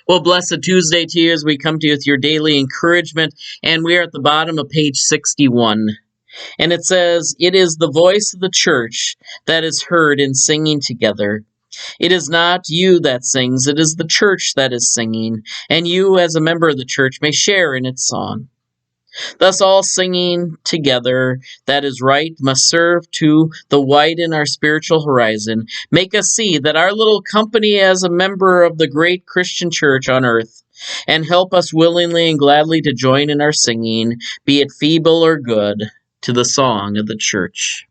Well, blessed Tuesday to you as we come to you with your daily encouragement. And we are at the bottom of page 61. And it says, "It is the voice of the church that is heard in singing together. It is not you that sings, it is the church that is singing. And you, as a member of the church, may share in its song. Thus, all singing together that is right must serve to the widen our spiritual horizon, make us see that our little company as a member of the great Christian church on earth, and help us willingly and gladly to join in our singing, be it feeble or good, to the song of the church."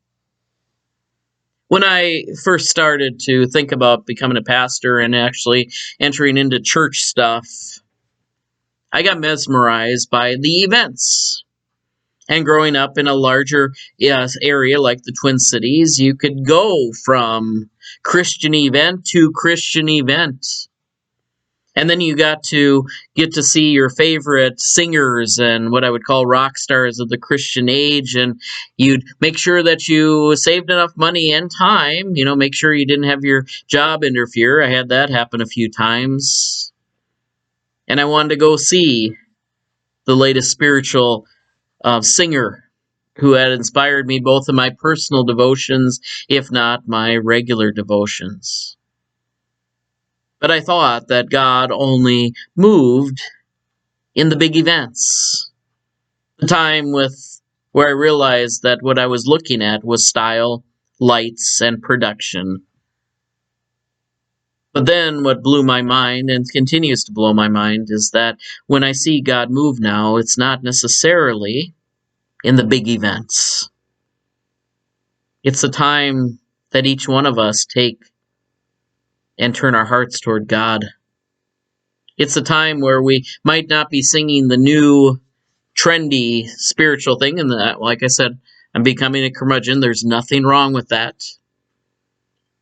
When I first started to think about becoming a pastor and actually entering into church stuff, I got mesmerized by the events. And growing up in a larger area like the Twin Cities, you could go from Christian event to Christian event. And then you get to see your favorite singers and what I would call rock stars of the Christian age. And you'd make sure that you saved enough money and time, make sure you didn't have your job interfere. I had that happen a few times. And I wanted to go see the latest spiritual singer who had inspired me both in my personal devotions, if not my regular devotions. But I thought that God only moved in the big events. The time where I realized that what I was looking at was style, lights, and production. But then what blew my mind and continues to blow my mind is that when I see God move now, it's not necessarily in the big events. It's the time that each one of us take and turn our hearts toward God. It's the time where we might not be singing the new trendy spiritual thing, and like I said, I'm becoming a curmudgeon. There's nothing wrong with that.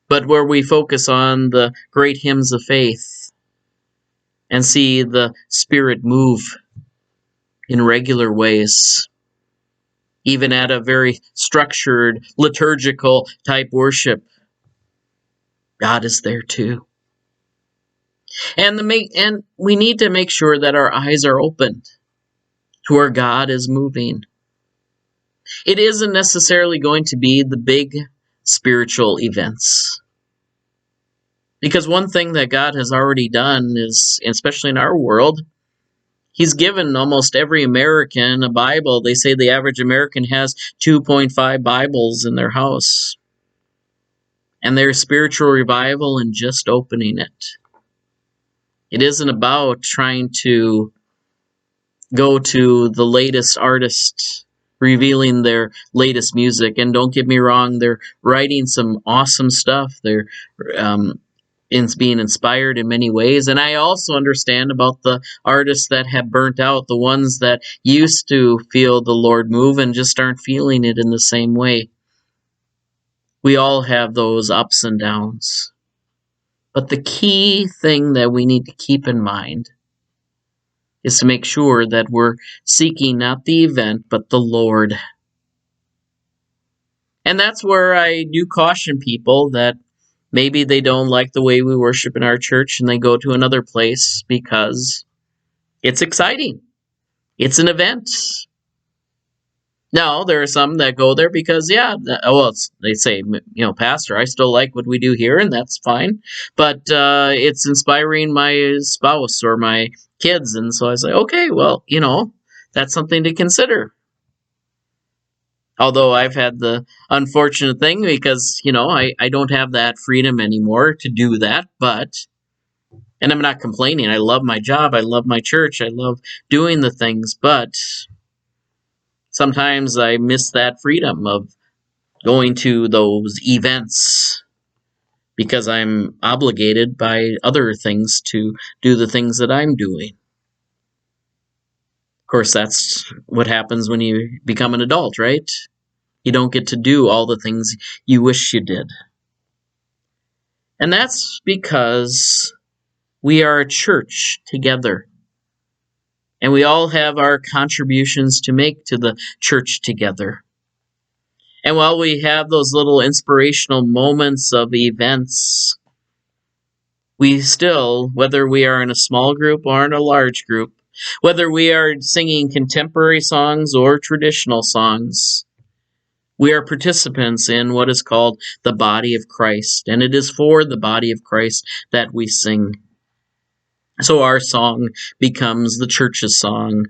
But where we focus on the great hymns of faith and see the Spirit move in regular ways, even at a very structured, liturgical type worship, God is there too. And we need to make sure that our eyes are opened to where God is moving. It isn't necessarily going to be the big spiritual events. Because one thing that God has already done is, especially in our world, He's given almost every American a Bible. They say the average American has 2.5 Bibles in their house. And there's spiritual revival in just opening it. It isn't about trying to go to the latest artist revealing their latest music. And don't get me wrong, they're writing some awesome stuff. They're being inspired in many ways. And I also understand about the artists that have burnt out, the ones that used to feel the Lord move and just aren't feeling it in the same way. We all have those ups and downs. But the key thing that we need to keep in mind is to make sure that we're seeking not the event, but the Lord. And that's where I do caution people that maybe they don't like the way we worship in our church and they go to another place because it's exciting. It's an event. Now, there are some that go there because, they say, Pastor, I still like what we do here, and that's fine. But it's inspiring my spouse or my kids. And so I say, okay, well, that's something to consider. Although I've had the unfortunate thing because, I don't have that freedom anymore to do that. And I'm not complaining. I love my job. I love my church. I love doing the things. But sometimes I miss that freedom of going to those events because I'm obligated by other things to do the things that I'm doing. Of course, that's what happens when you become an adult, right? You don't get to do all the things you wish you did. And that's because we are a church together. And we all have our contributions to make to the church together. And while we have those little inspirational moments of events, We still, whether we are in a small group or in a large group, whether we are singing contemporary songs or traditional songs, we are participants in what is called the body of Christ, and it is for the body of Christ that we sing. So our song becomes the church's song.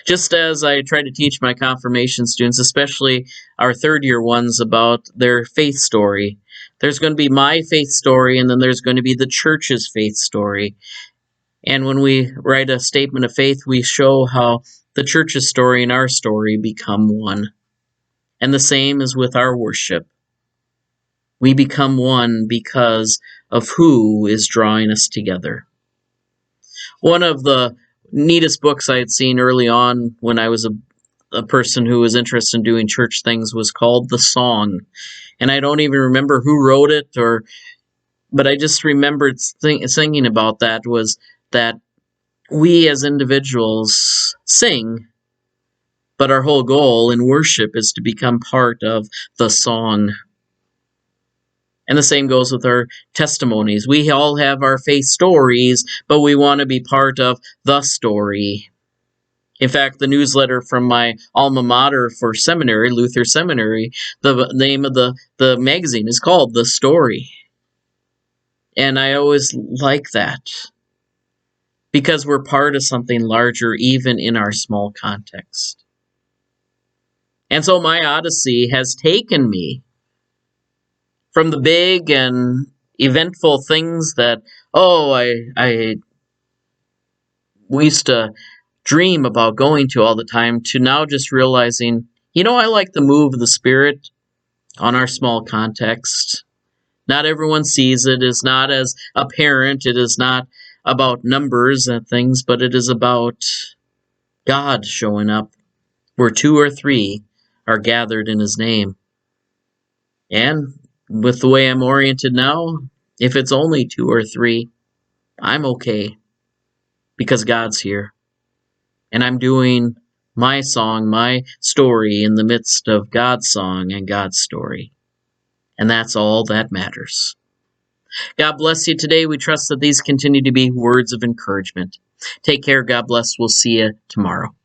Just as I try to teach my confirmation students, especially our third year ones, about their faith story, there's going to be my faith story, and then there's going to be the church's faith story. And when we write a statement of faith, we show how the church's story and our story become one. And the same is with our worship. We become one because of who is drawing us together. One of the neatest books I had seen early on when I was a person who was interested in doing church things was called The Song. And I don't even remember who wrote it, but I just remembered thinking about that, was that we as individuals sing, but our whole goal in worship is to become part of the song. And the same goes with our testimonies. We all have our faith stories, but we want to be part of the story. In fact, the newsletter from my alma mater for seminary, Luther Seminary, the name of the magazine is called The Story. And I always like that, because we're part of something larger, even in our small context. And so my odyssey has taken me from the big and eventful things that, we used to dream about going to all the time, to now just realizing, I like the move of the Spirit on our small context. Not everyone sees it. It's not as apparent. It is not about numbers and things, but it is about God showing up where 2 or 3 are gathered in His name. And with the way I'm oriented now, if it's only 2 or 3, I'm okay, because God's here. And I'm doing my song, my story, in the midst of God's song and God's story. And that's all that matters. God bless you today. We trust that these continue to be words of encouragement. Take care. God bless. We'll see you tomorrow.